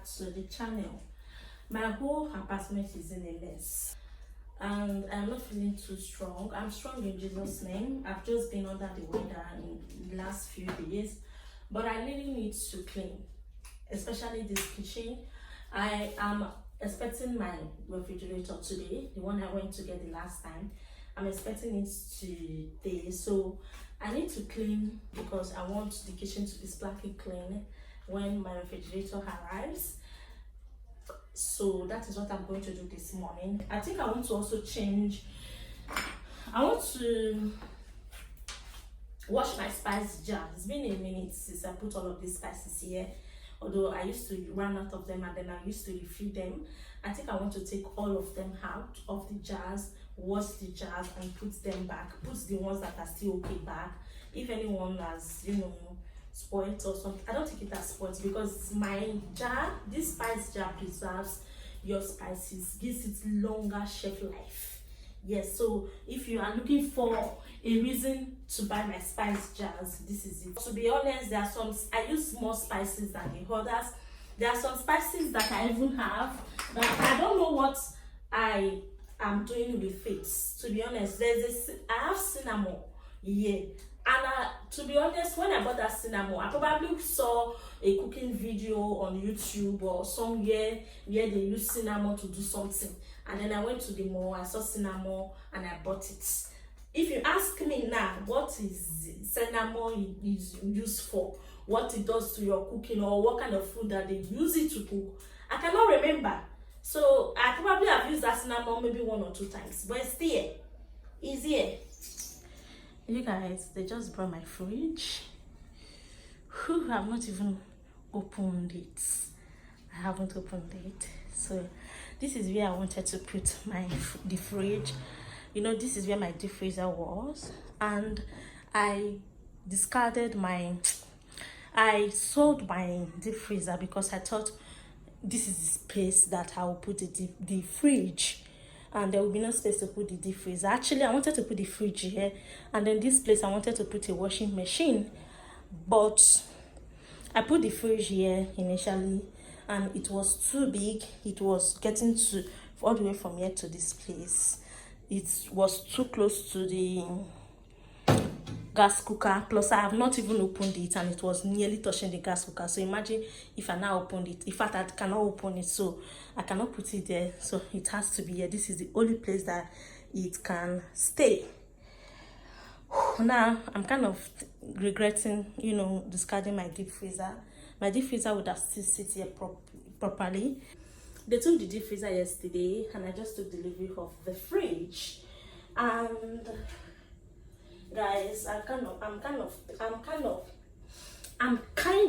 back to the channel. My whole apartment is in a mess and I'm not feeling too strong. I'm strong in Jesus' name. I've just been under the weather in the last few days, but I really need to clean, especially this kitchen. I am expecting my refrigerator today, the one I went to get the last time. I'm expecting it today, so I need to clean because I want the kitchen to be sparkly clean when my refrigerator arrives. So that is what I'm going to do this morning. I think I want to also change. I want to wash my spice jar. It's been a minute since I put all of these spices here, although I used to run out of them and then I used to refill them. I think I want to take all of them out of the jars, wash the jars and put them back, put the ones that are still okay back. If anyone has, spoiled or something, I don't think it has spoiled because my jar, this spice jar preserves your spices, gives it longer shelf life. Yes, so if you are looking for a reason to buy my spice jars, this is it. To be honest, there are some, I use more spices than the others. There are some spices that I even have that I don't know what I am doing with it. To be honest, I have cinnamon, yeah. And to be honest, when I bought that cinnamon, I probably saw a cooking video on YouTube or somewhere where they use cinnamon to do something. And then I went to the mall, I saw cinnamon and I bought it. If you ask me now, what is cinnamon is used for, what it does to your cooking or what kind of food that they use it to cook, I cannot remember. So I probably have used that cinnamon maybe 1 or 2 times, but it's here. It's here. You guys, they just brought my fridge. Whew, I've not even opened it. I haven't opened it. So this is where I wanted to put the fridge. This is where my deep freezer was, and I discarded I sold my deep freezer because I thought this is the space that I will put the fridge, and there will be no space to put the deep freezer. Actually, I wanted to put the fridge here, and then this place I wanted to put a washing machine, but I put the fridge here initially and it was too big. It was getting to all the way from here to this place. It was too close to the gas cooker, plus I have not even opened it and it was nearly touching the gas cooker. So imagine if I now opened it. In fact, I cannot open it, so I cannot put it there, so it has to be here. This is the only place that it can stay. Now I'm kind of regretting discarding my deep freezer. My deep freezer would have still sit here properly. They took the deep freezer yesterday and I just took delivery of the fridge. And guys, I'm kind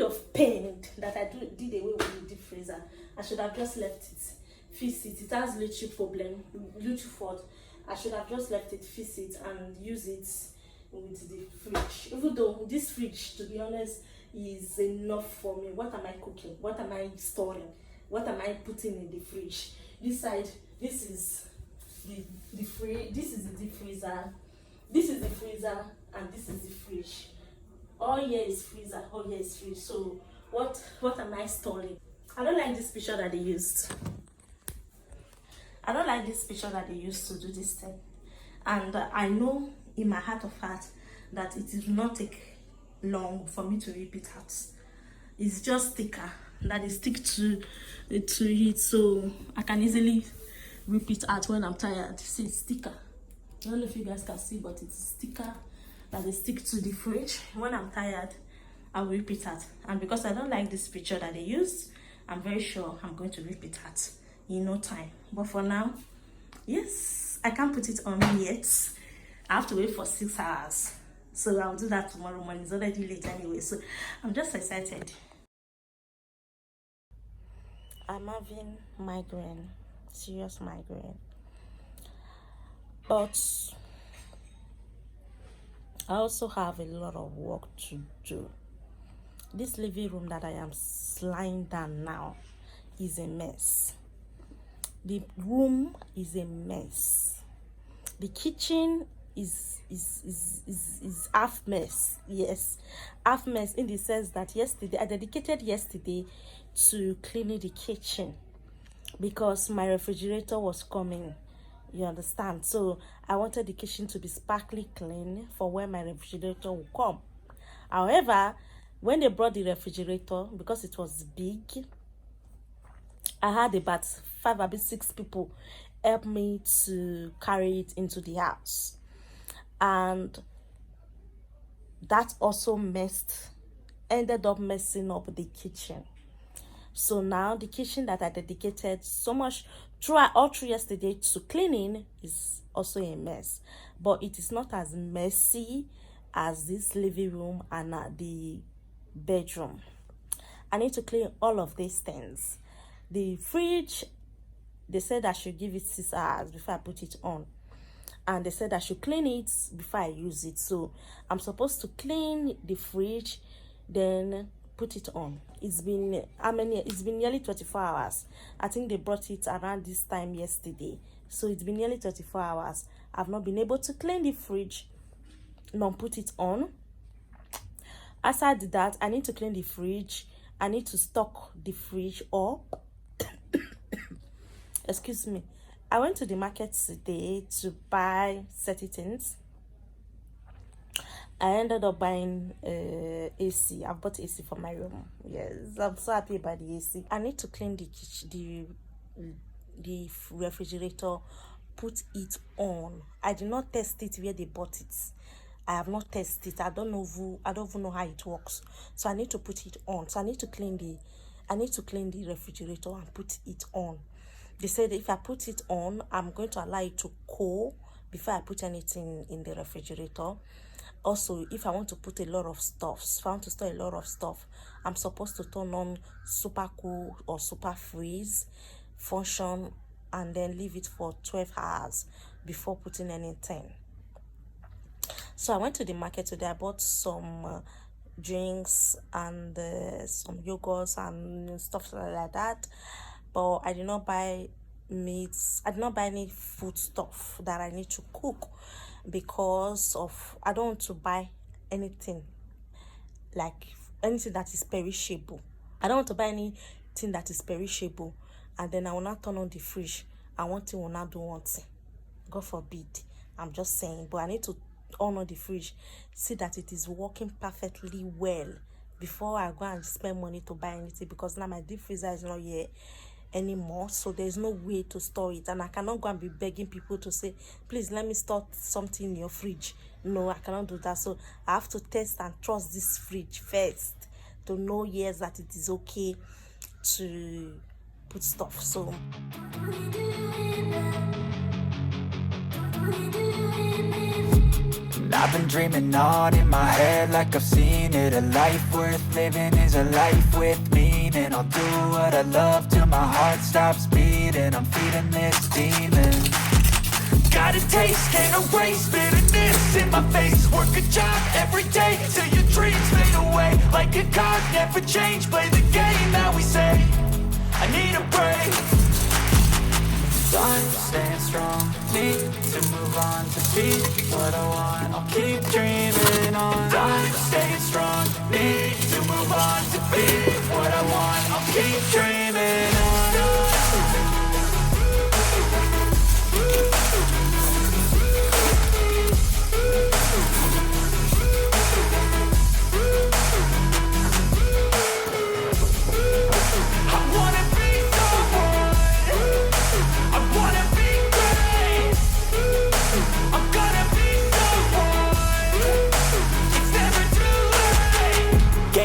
of pained that I did away with the deep freezer. I should have just left it, fix it. It has little problem, little fault. I should have just left it, fix it, and use it with the fridge. Even though this fridge, to be honest, is enough for me. What am I cooking? What am I storing? What am I putting in the fridge? This side, this is the fridge. This is the deep freezer. This is the freezer, and this is the fridge. All here is freezer, all here is fridge. So what am I storing? I don't like this picture that they used. I don't like this picture that they used to do this thing. And I know in my heart of heart that it will not take long for me to rip it out. It's just sticker that is stick to it, so I can easily rip it out when I'm tired. See, it's sticker. I don't know if you guys can see, but it's a sticker that is stick to the fridge. When I'm tired, I'll rip it out. And because I don't like this picture that they used, I'm very sure I'm going to rip it out in no time. But for now, yes, I can't put it on yet. I have to wait for 6 hours. So I'll do that tomorrow morning. It's already late anyway, so I'm just excited. I'm having migraine, serious migraine. But I also have a lot of work to do. This living room that I am lying down now is a mess. The room is a mess. The kitchen is half mess. Yes, half mess in the sense that yesterday I dedicated yesterday to cleaning the kitchen because my refrigerator was coming, you understand. So I wanted the kitchen to be sparkly clean for when my refrigerator will come. However, when they brought the refrigerator, because it was big, I had about 5 or 6 people help me to carry it into the house, and that also ended up messing up the kitchen. So now the kitchen that I dedicated so much all through yesterday to cleaning is also a mess, but it is not as messy as this living room and the bedroom. I need to clean all of these things. The fridge, they said I should give it 6 hours before I put it on, and they said I should clean it before I use it. So I'm supposed to clean the fridge, then put it on. It's been nearly 24 hours. I think they brought it around this time yesterday, so it's been nearly 24 hours. I've not been able to clean the fridge nor put it on. As I did that, I need to clean the fridge. I need to stock the fridge up. Excuse me. I went to the market today to buy certain things. I ended up buying AC. I've bought AC for my room. Yes, I'm so happy about the AC. I need to clean the refrigerator, put it on. I did not test it where they bought it. I have not tested it. I don't even know how it works. So I need to put it on. So I need to clean the refrigerator and put it on. They said if I put it on, I'm going to allow it to cool before I put anything in the refrigerator. Also, if I want to put a lot of stuff, if I want to store a lot of stuff, I'm supposed to turn on super cool or super freeze function and then leave it for 12 hours before putting anything. So I went to the market today. I bought some drinks and some yogurts and stuff like that, but I did not buy meats. I did not buy any food stuff that I need to cook because I don't want to buy anything that is perishable. I don't want to buy anything that is perishable and then I will not turn on the fridge and one thing will not do one thing. God forbid. I'm just saying, but I need to on the fridge, see that it is working perfectly well before I go and spend money to buy anything, because now my deep freezer is not here anymore, so there's no way to store it, and I cannot go and be begging people to say, please let me store something in your fridge. No, I cannot do that. So I have to test and trust this fridge first to know, yes, that it is okay to put stuff. So I've been dreaming on in my head like I've seen it. A life worth living is a life with meaning. I'll do what I love till my heart stops beating. I'm feeding this demon. Got a taste, can't erase bitterness in my face. Work a job every day till your dreams fade away. Like a card, never change. Play the game that we say. I need a break. I'm staying strong, need to move on to be what I want. I'll keep dreaming on. I'm staying strong, need to move on to be what I want. I'll keep dreaming on.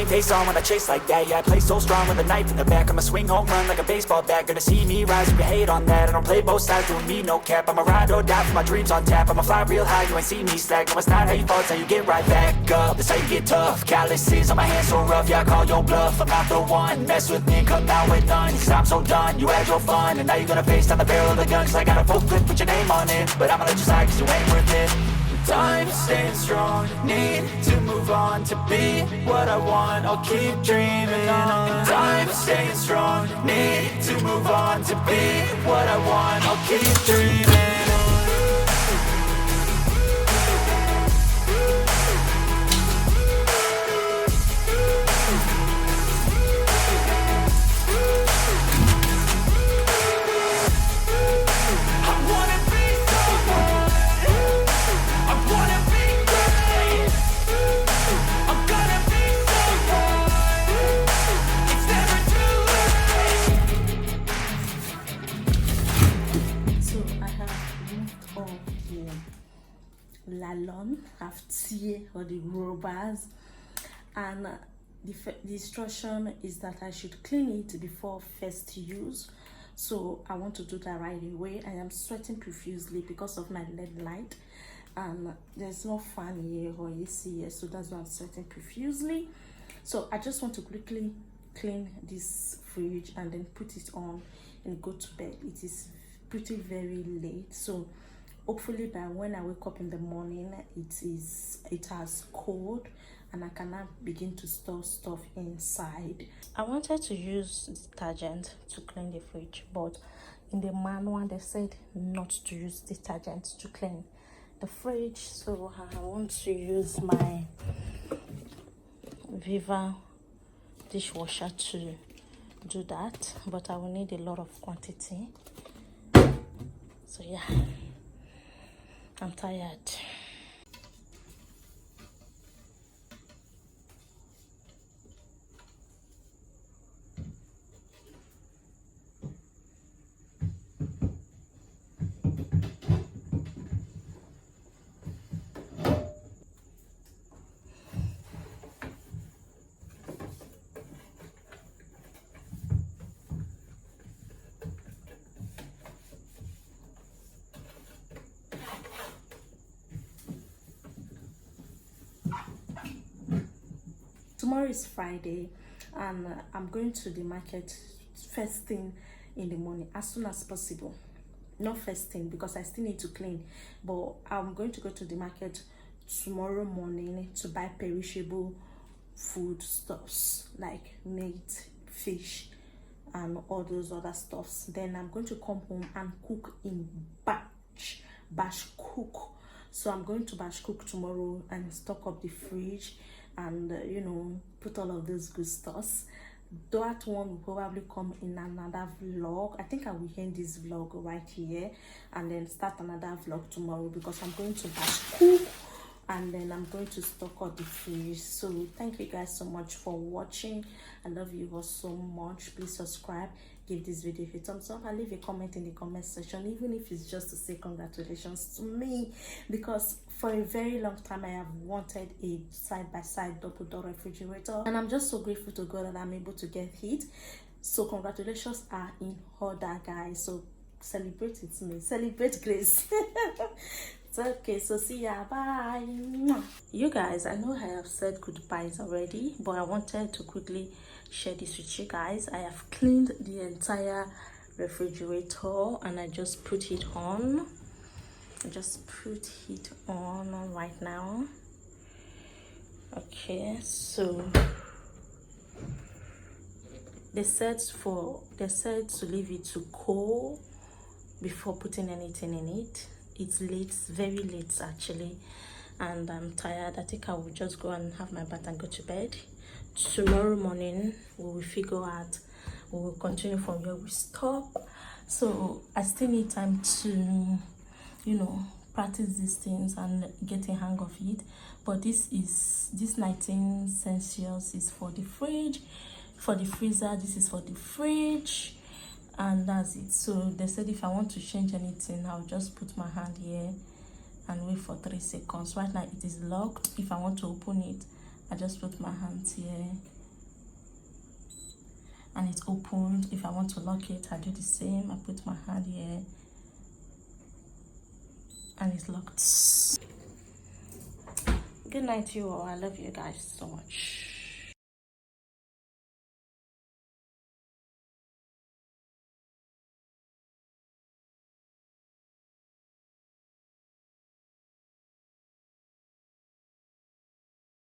Face on when I chase like that. Yeah, I play so strong with a knife in the back. I'ma swing home run like a baseball bat. Gonna see me rise, you can hate on that. I don't play both sides, doing me no cap. I'ma ride or die for my dreams on tap. I'ma fly real high, you ain't see me slack. No, it's not how you fall, it's how you get right back up. That's how you get tough. Calluses on my hands so rough, yeah, I call your bluff. I'm not the one, mess with me and come out with none. Cause I'm so done, you had your fun. And now you're gonna face down the barrel of the gun. Cause I got a full clip with your name on it. But I'ma let you slide cause you ain't worth it. I'm staying strong, need to move on to be what I want. I'll keep dreaming on. I'm staying strong, need to move on to be what I want. I'll keep dreaming on. kaftie or the robas, and the instruction is that I should clean it before first use. So I want to do that right away. I am sweating profusely because of my LED light, and there's no fan here or AC here, so that's why I'm sweating profusely. So I just want to quickly clean this fridge and then put it on and go to bed. It is pretty very late, so hopefully by when I wake up in the morning it has cold and I can now begin to store stuff inside. I wanted to use detergent to clean the fridge, but in the manual they said not to use detergent to clean the fridge, so I want to use my Viva dishwasher to do that, but I will need a lot of quantity. So yeah, I'm tired. Tomorrow is Friday, and I'm going to the market first thing in the morning as soon as possible. Not first thing because I still need to clean, but I'm going to go to the market tomorrow morning to buy perishable food stuffs like meat, fish, and all those other stuffs. Then I'm going to come home and cook in batch cook. So I'm going to batch cook tomorrow and stock up the fridge and you know, put all of those good stuffs. That one will probably come in another vlog. I think I will end this vlog right here and then start another vlog tomorrow because I'm going to batch cook and then I'm going to stock up the fridge. So thank you guys so much for watching. I love you all so much. Please subscribe, give this video a thumbs up, and leave a comment in the comment section, even if it's just to say congratulations to me, because for a very long time I have wanted a side-by-side double door refrigerator, and I'm just so grateful to God that I'm able to get it. So congratulations are in order, guys. So celebrate with me, celebrate grace. It's okay, so see ya, bye. You guys, I know I have said goodbyes already, but I wanted to quickly share this with you guys. I have cleaned the entire refrigerator and I just put it on. I just put it on right now. Okay, so they said to leave it to cool before putting anything in it. It's late, very late actually, and I'm tired. I think I will just go and have my bath and go to bed. Tomorrow morning we will figure out, we will continue from where we stop. So I still need time to, you know, practice these things and get a hang of it. But this 19 Celsius is for the fridge, for the freezer this is for the fridge, and that's it. So they said if I want to change anything, I'll just put my hand here and wait for 3 seconds. Right now it is locked. If I want to open it, I just put my hands here and it's opened. If I want to lock it, I do the same. I put my hand here and it's locked. Good night, you all. I love you guys so much.